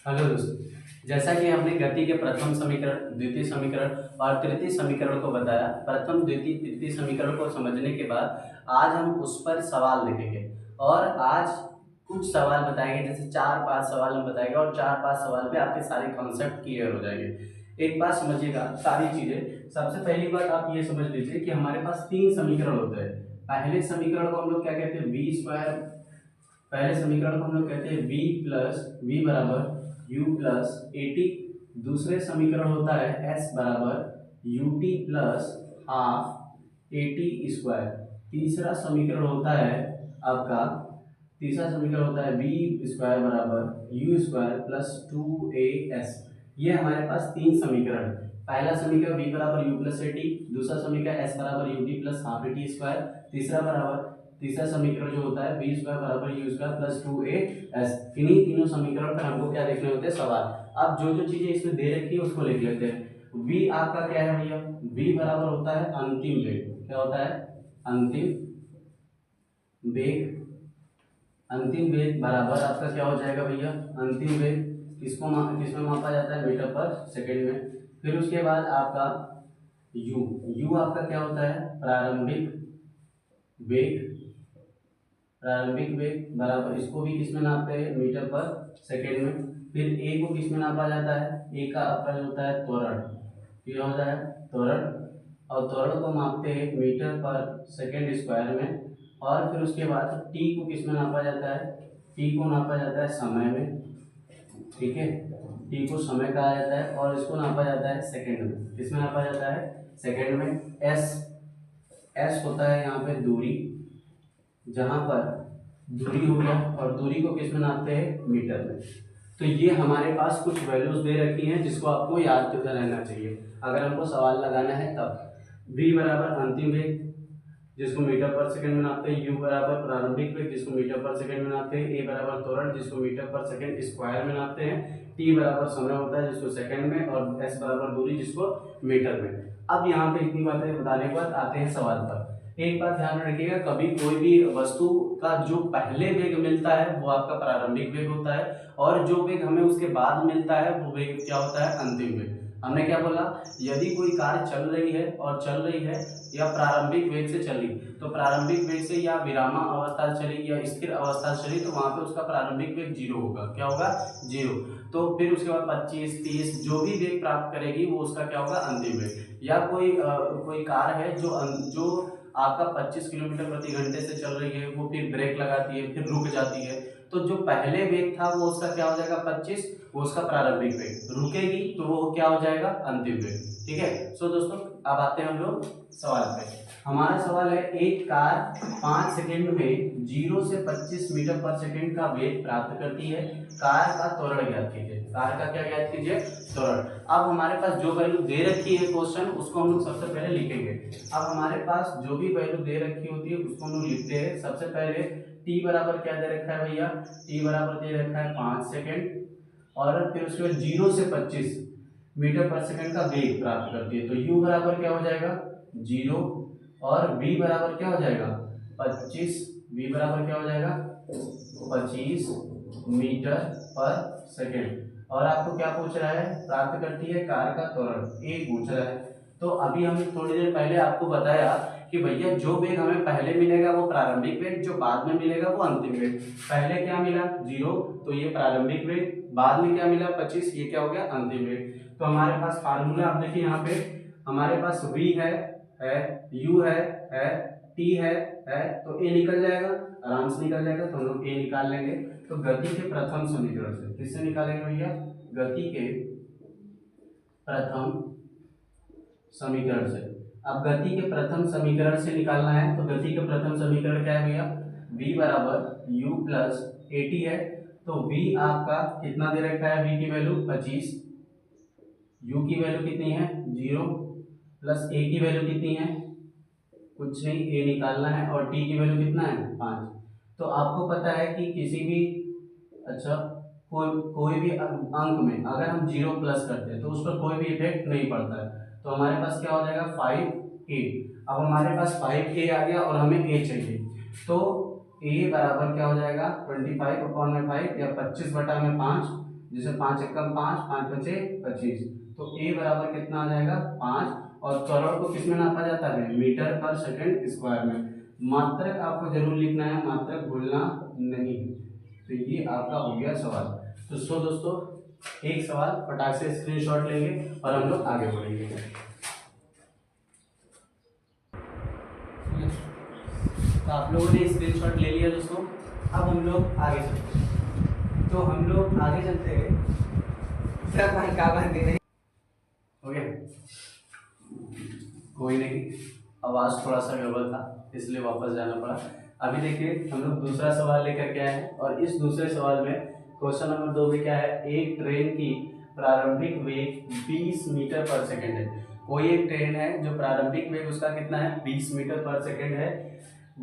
Hello दोस्तों, जैसा कि हमने गति के प्रथम समीकरण, द्वितीय समीकरण और तृतीय समीकरण को बताया। प्रथम, द्वितीय, तृतीय समीकरण को समझने के बाद आज हम उस पर सवाल देखेंगे और आज कुछ सवाल बताएंगे। जैसे 4-5 सवाल हम बताएंगे और 4-5 सवाल पे आपके सारे कॉन्सेप्ट क्लियर हो जाएंगे। एक बात समझिएगा, सारी चीजें। सबसे पहली बात आप ये समझ लीजिए कि हमारे पास 3 समीकरण होते हैं। पहले समीकरण को हम लोग क्या कहते हैं, वी स्क्वायर। पहले समीकरण को हम लोग कहते हैं v प्लस वी बराबर u प्लस ए टी। दूसरे समीकरण होता है s बराबर U T plus half A T square. तीसरा समीकरण होता है आपका तीसरा समीकरण होता है v स्क्वायर बराबर यू स्क्वायर प्लस 2as। ये हमारे पास 3 समीकरण। पहला समीकरण v बराबर u प्लस ए टी, दूसरा समीकरण s बराबर U T plus half A T square, तीसरा समीकरण जो होता है बी स्क्वायर बराबर यू स्क्वायर प्लस 2as। इन्हीं तीनों समीकरण पर हमको क्या देखने होते हैं, सवाल। अब जो जो चीजें इसमें दे रखी है उसको लिख लेते हैं। v आपका क्या है भैया, v बराबर होता है अंतिम वेग। क्या होता है, अंतिम वेग। अंतिम वेग बराबर आपका क्या हो जाएगा भैया, अंतिम वेग किसमें मापा जाता है, मीटर पर सेकेंड में। फिर उसके बाद आपका u आपका क्या होता है, प्रारंभिक वेग। प्रारंभिक वेग बराबर, इसको भी किसमें नापते हैं, मीटर पर सेकेंड में। फिर ए को किसमें नापा जाता है, ए का आपका जो होता है त्वरण। ये होता है त्वरण, और त्वरण को मापते हैं मीटर पर सेकेंड स्क्वायर में। और फिर उसके बाद टी को किसमें नापा जाता है, टी को नापा जाता है समय में। ठीक है, टी को समय कहा जाता है और इसको नापा जाता है सेकेंड में। किसमें नापा जाता है, सेकेंड में। एस होता है यहाँ पे दूरी, जहां पर दूरी हो गया, और दूरी को किस में नापते हैं, मीटर में। तो ये हमारे पास कुछ वैल्यूज दे रखी हैं जिसको आपको याद रहना चाहिए अगर हमको सवाल लगाना है तब। v बराबर अंतिम वेग जिसको मीटर पर सेकंड में नापते हैं, u बराबर प्रारंभिक वेग जिसको मीटर पर सेकंड में नापते हैं, a बराबर त्वरण जिसको मीटर पर सेकंड स्क्वायर में नापते हैं, t बराबर समय होता है जिसको सेकंड में, और s बराबर दूरी जिसको मीटर में। अब यहाँ पे इतनी बातें बताने के बाद आते हैं सवाल पर। एक बात ध्यान में रखिएगा, कभी कोई भी वस्तु का जो पहले वेग मिलता है वो आपका प्रारंभिक वेग होता है, और जो वेग हमें उसके बाद मिलता है वो वेग क्या होता है, अंतिम वेग। हमने क्या बोला, यदि कोई कार चल रही है या प्रारंभिक वेग से चली, तो प्रारंभिक वेग से या विरामा अवस्था चली या स्थिर अवस्था चली, तो वहां पे उसका प्रारंभिक वेग 0 होगा। क्या होगा, 0। तो फिर उसके बाद 25, 30 जो भी वेग प्राप्त करेगी वो उसका क्या होगा, अंतिम वेग। या कोई कार है जो आपका 25 किलोमीटर प्रति घंटे से चल रही है, वो फिर ब्रेक लगाती है, फिर रुक जाती है, तो जो पहले वेग था वो उसका क्या हो जाएगा, 25, वो उसका प्रारंभिक वेग। रुकेगी तो वो क्या हो जाएगा, अंतिम वेग। ठीक है। सो दोस्तों, अब आते हैं हम लोग सवाल पे। हमारा सवाल है, एक कार 5 सेकंड में 0 से 25 मीटर पर सेकंड का वेग प्राप्त करती है। कार का त्वरण ज्ञात कीजिए। कार का क्या ज्ञात कीजिए, त्वरण। अब हमारे पास जो वैल्यू दे रखी है क्वेश्चन, उसको हम लोग सबसे पहले लिखेंगे। अब हमारे पास जो भी वैल्यू दे रखी होती है उसको हम लोग लिखते हैं। सबसे पहले t बराबर क्या दे रखा है भैया, t बराबर दे रखा है 5 सेकंड, और फिर उसके बाद 0 से 25 मीटर पर सेकंड का वेग प्राप्त करती है। तो u बराबर क्या हो जाएगा, 0, और v बराबर क्या हो जाएगा, 25। v बराबर क्या हो जाएगा, 25 मीटर पर सेकंड। और आपको क्या पूछ रहा है, प्राप्त करती है कार का त्वरण, a पूछ रहा है। तो अभी हमने थोड़ी देर पहले आपको बताया कि भैया जो वेग हमें पहले मिलेगा वो प्रारंभिक वेग, जो बाद में मिलेगा वो अंतिम वेग। पहले क्या मिला, 0, तो ये प्रारंभिक वेग। बाद में क्या मिला, 25, ये क्या हो गया, अंतिम वेग। तो हमारे पास फार्मूला आप देखिए यहाँ पे, हमारे पास v है u है t है, तो a निकल जाएगा, आराम से निकल जाएगा, तो हम लोग a निकाल लेंगे। तो गति के प्रथम समीकरण से किससे निकालेंगे भैया, गति के प्रथम समीकरण से। अब गति के प्रथम समीकरण से निकालना है, तो गति के प्रथम समीकरण क्या है भैया, v बराबर u प्लस ए टी है। तो v आपका कितना दे रखा है, v की वैल्यू 25, u की वैल्यू कितनी है, 0, प्लस a की वैल्यू कितनी है, कुछ नहीं, a निकालना है, और t की वैल्यू कितना है, 5। तो आपको पता है कि किसी भी, अच्छा, कोई भी अंक में अगर हम 0 प्लस करते हैं तो उस पर कोई भी इफेक्ट नहीं पड़ता है। तो हमारे पास क्या हो जाएगा, 5a। अब हमारे पास 5a आ गया और हमें a चाहिए, तो a बराबर क्या हो जाएगा, 25/5 या 25/5, जैसे 5 एकम 5, 5 पचे 25, तो a बराबर कितना आ जाएगा 5। और त्वरण को किसमें नापा जाता है, मीटर पर सेकंड स्क्वायर में। मात्रक आपको जरूर लिखना है, मात्रक भूलना नहीं। तो ये आपका हो गया सवाल। तो सो दोस्तों एक सवाल फटाक से स्क्रीनशॉट लेंगे और हम लोग आगे बढ़ेंगे। तो आप लोगों ने स्क्रीनशॉट ले लिया दोस्तों। अब हम लोग आगे चलते हैं। तो हम लोग आगे चलते हैं। हो गया, कोई नहीं, आवाज थोड़ा सा गड़बड़ था इसलिए वापस जाना पड़ा। अभी देखिए हम लोग दूसरा सवाल लेकर के आए हैं और इस दूसरे सवाल में क्वेश्चन नंबर 2 में क्या है, एक ट्रेन की प्रारंभिक वेग 20 मीटर पर सेकंड है। कोई एक ट्रेन है जो प्रारंभिक वेग उसका कितना है 20 मीटर पर सेकंड है,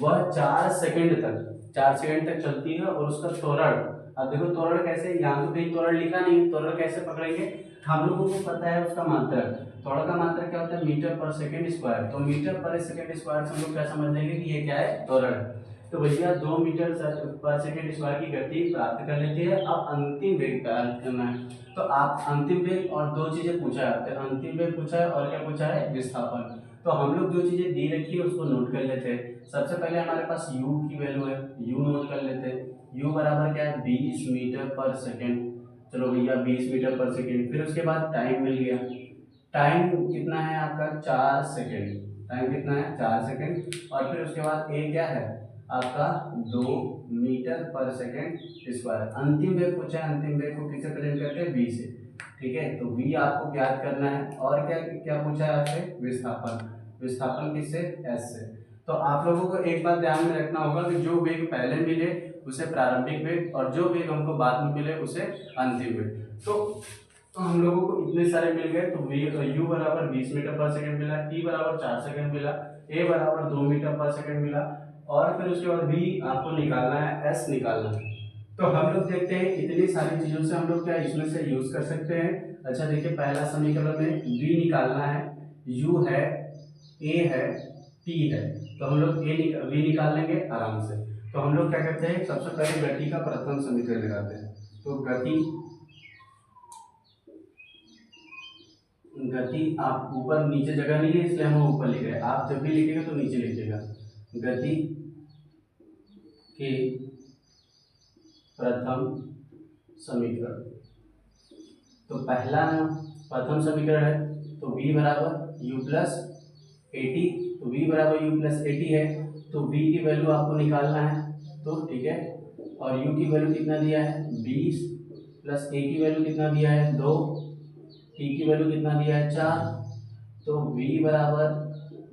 वह 4 सेकंड तक चलती है और उसका त्वरण, अब देखो त्वरण कैसे, यहाँ तो कहीं त्वरण लिखा नहीं, त्वरण कैसे पकड़ेंगे, हम लोगों को पता है उसका मात्रक, त्वरण का मात्रक क्या होता है मीटर पर सेकंड स्क्वायर। तो मीटर पर सेकंड स्क्वायर से हम लोग क्या समझ लेंगे कि ये क्या है त्वरण। तो भैया 2 मीटर पर सेकंड स्क्वायर की गति प्राप्त कर लेती है। अब अंतिम वेग प्राप्त करना है, तो आप अंतिम वेग और दो चीजें पूछा है, तो अंतिम वेग पूछा है और क्या पूछा है विस्थापन। तो हम लोग जो चीजें दी रखी है उसको नोट कर लेते हैं। सबसे पहले हमारे पास u की वैल्यू है, u नोट कर लेते हैं। u बराबर क्या है 20 मीटर पर सेकंड, चलो भैया 20 मीटर पर सेकंड। फिर उसके बाद टाइम मिल गया, टाइम कितना है आपका 4 सेकंड, टाइम कितना है 4 सेकंड। और फिर उसके बाद a क्या है आपका 2 मीटर पर सेकंड स्क्वायर। अंतिम वेग पूछा है, अंतिम वेग को किससे प्रेजेंट करते हैं v से, ठीक है। तो v आपको ज्ञात करना है। और क्या क्या पूछा है आपसे विस्थापन, विस्थापन किससे s से। तो आप लोगों को एक बात ध्यान में रखना होगा कि जो वेग पहले मिले उसे प्रारंभिक वेग और जो वेग हमको बाद में मिले उसे अंतिम वेग। तो हम लोगों को इतने सारे मिल गए। तो u बराबर 20 मीटर पर सेकंड मिला, t बराबर 4 सेकंड मिला, a बराबर 2 मीटर पर सेकंड मिला, और फिर उसके बाद v आपको निकालना है, s निकालना है। तो हम लोग देखते हैं इतनी सारी चीजों से हम लोग क्या इसमें से यूज कर सकते हैं। अच्छा देखिए पहला समीकरण में v निकालना है, u है, a है, t है, तो हम लोग v निकाल लेंगे आराम से। तो हम लोग क्या करते हैं सबसे पहले गति का प्रथम समीकरण लगाते हैं। तो गति आप ऊपर नीचे जगह नहीं है इसलिए हम ऊपर लिख रहे हैं, आप जब भी लिखेगा तो नीचे लिखिएगा। गति के प्रथम समीकरण, तो पहला प्रथम समीकरण है तो v बराबर u प्लस एटी, तो v बराबर u प्लस एटी है, तो v की वैल्यू आपको निकालना है, तो ठीक है। और u की वैल्यू कितना दिया है 20, प्लस a की वैल्यू कितना दिया है 2, t की वैल्यू कितना दिया है 4, तो v बराबर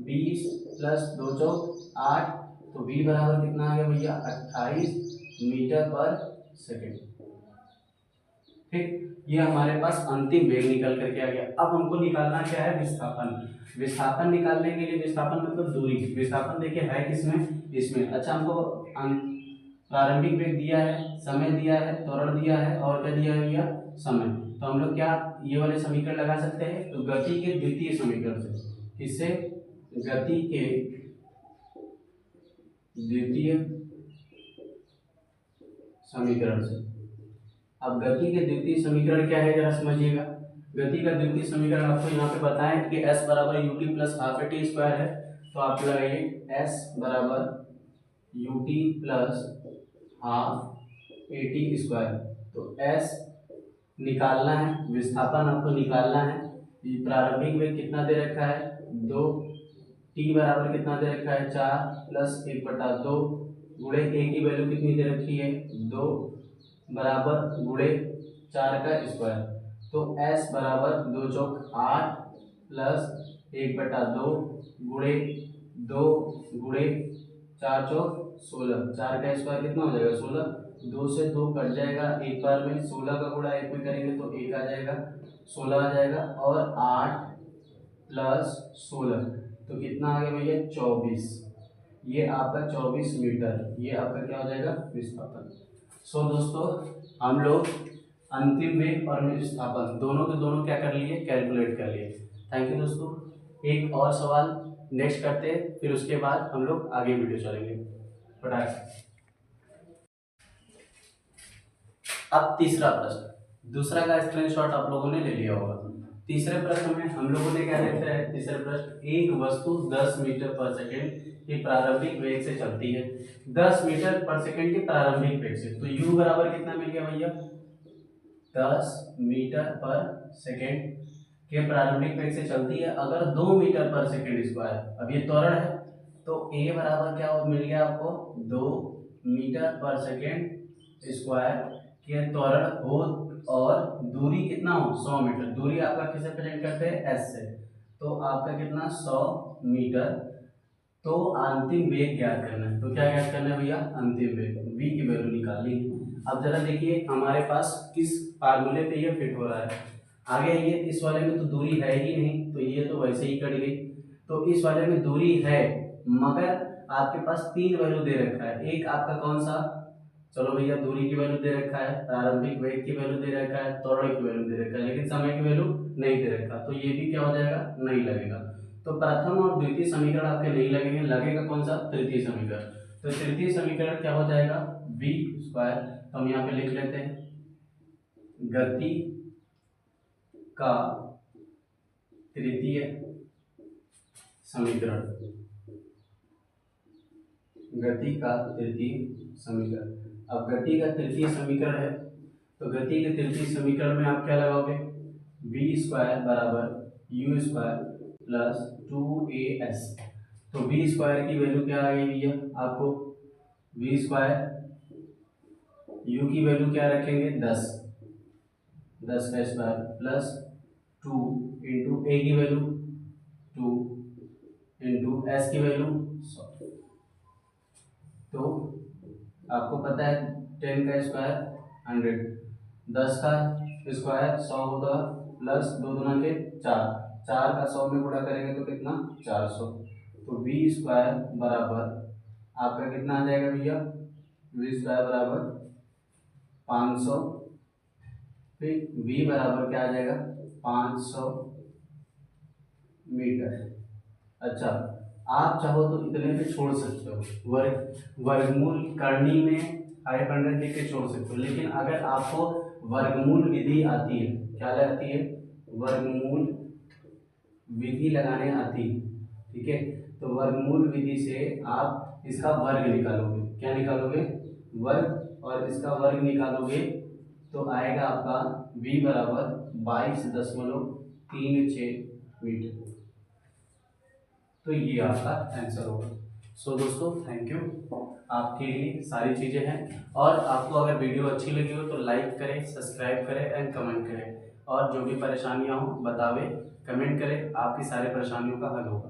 20 प्लस 2 चौक 8, तो v बराबर कितना आ गया भैया 28 मीटर पर सेकंड। ठीक, ये हमारे पास अंतिम वेग निकल करके आ गया। अब हमको निकालना क्या है विस्थापन। विस्थापन निकालने के लिए, विस्थापन मतलब दूरी, विस्थापन देखिए है किसमें इसमें। अच्छा हमको प्रारंभिक वेग दिया है, समय दिया है, त्वरण दिया है, और क्या दिया है भैया समय। तो हम लोग क्या ये वाले समीकरण लगा सकते हैं, तो गति के द्वितीय समीकरण से, किससे, गति के द्वितीय समीकरण से। अब गति के द्वितीय समीकरण क्या है जरा समझिएगा। गति का द्वितीय समीकरण आपको यहाँ पे बताएं कि s बराबर U T plus half A T square है, तो आप लगाइए s बराबर U T plus half A T square. तो s निकालना है, विस्थापन आपको निकालना है। प्रारंभिक वेग कितना दे रखा है 2, t बराबर कितना दे रखा है 4 प्लस 1/2 गुणे a की वैल्यू कितनी दे रखी है 2 बराबर गुणे 4 का स्क्वायर। तो s बराबर 2 चौक 8 प्लस 1/2 गुणे 2 गुणे 4 चौक 16, 4 का स्क्वायर कितना हो जाएगा 16, 2 से 2 कट जाएगा एक बार में, 16 का गुणा 1 में करेंगे तो 1 आ जाएगा, 16 आ जाएगा, और 8 प्लस 16 तो कितना आ गया भैया 24। ये आपका 24 मीटर, ये आपका क्या हो जाएगा विस्थापन। सो दोस्तों हम लोग अंतिम वेग और विस्थापन दोनों के दोनों क्या कर लिए, कैलकुलेट कर लिए। थैंक यू दोस्तों। एक और सवाल नेक्स्ट करते हैं, फिर उसके बाद हम लोग आगे वीडियो चलेंगे। अब तीसरा प्रश्न, दूसरा का स्क्रीनशॉट आप लोगों ने ले लिया होगा। तीसरे प्रश्न में हम लोगों ने क्या देखा है, तीसरे प्रश्न, एक वस्तु 10 मीटर पर सेकेंड की प्रारंभिक वेग से चलती है। 10 मीटर पर सेकेंड की प्रारंभिक वेग से, तो u बराबर कितना मिल गया भैया, 10 मीटर पर सेकेंड के प्रारंभिक वेग से चलती है अगर 2 मीटर पर सेकेंड स्क्वायर, अब ये त्वरण है तो a बराबर क्या मिल गया आपको, 2 मीटर पर सेकेंड स्क्वायर के त्वरण हो और दूरी कितना हो, 100 मीटर। दूरी आपका किसे प्रेजेंट करते हैं, s से, तो आपका कितना 100 मीटर। तो अंतिम वेग ज्ञात करना है, तो क्या ज्ञात करना है भैया, अंतिम वेग, v की वैल्यू निकालनी है। अब जरा देखिए हमारे पास किस फार्मूले पे ये फिट हो रहा है। आगे ये इस वाले में तो दूरी है ही नहीं, तो ये तो वैसे ही कट गई। तो इस वाले में दूरी है मगर आपके पास 3 वैल्यू दे रखा है। एक आपका कौन सा, चलो भैया दूरी की वैल्यू दे रखा है, प्रारंभिक वेग की वैल्यू दे रखा है, त्वरण की वैल्यू दे रखा है, लेकिन समय की वैल्यू नहीं दे रखा, तो ये भी क्या हो जाएगा, नहीं लगेगा। तो प्रथम और द्वितीय समीकरण आपके नहीं लगेंगे, लगेगा कौन सा, तृतीय समीकरण। तो तृतीय समीकरण क्या हो जाएगा, v स्क्वायर, तो हम यहाँ पे लिख लेते हैं गति का तृतीय समीकरण, गति का तृतीय समीकरण। अब गति का तृतीय समीकरण है, तो गति के तृतीय समीकरण में आप क्या लगाओगे, v स्क्वायर बराबर u स्क्वायर प्लस 2as। तो v स्क्वायर की वैल्यू क्या आ गई भैया आपको, v स्क्वायर, u की वैल्यू क्या रखेंगे, 10 का स्क्वायर प्लस 2 इंटू a की वैल्यू 2 इंटू s की वैल्यू 100। तो आपको पता है 10 का स्क्वायर 100, 10 का स्क्वायर 100 होगा, प्लस 2 दूना के 4, 4 का 100 में गुणा करेंगे तो कितना, 400। तो v स्क्वायर बराबर आपका कितना आ जाएगा भैया, v स्क्वायर बराबर 500, फिर v बराबर क्या आ जाएगा, 500 मीटर। अच्छा, आप चाहो तो इतने पे छोड़ सकते हो, वर्गमूल करनी में 500 लिख के छोड़ सकते हो, लेकिन अगर आपको वर्गमूल विधि आती है, क्या आती है, वर्गमूल विधि लगाने आती है, ठीक है, तो वर्गमूल विधि से आप इसका वर्ग निकालोगे, क्या निकालोगे, वर्ग, और इसका वर्ग निकालोगे तो आएगा आपका v बराबर 22.36 मीटर। तो ये आपका आंसर होगा। सो दोस्तों थैंक यू, आपके लिए सारी चीज़ें हैं, और आपको अगर वीडियो अच्छी लगी हो तो लाइक करें, सब्सक्राइब करें एंड कमेंट करें, और जो भी परेशानियां हो बतावे, कमेंट करें, आपकी सारी परेशानियों का हल होगा।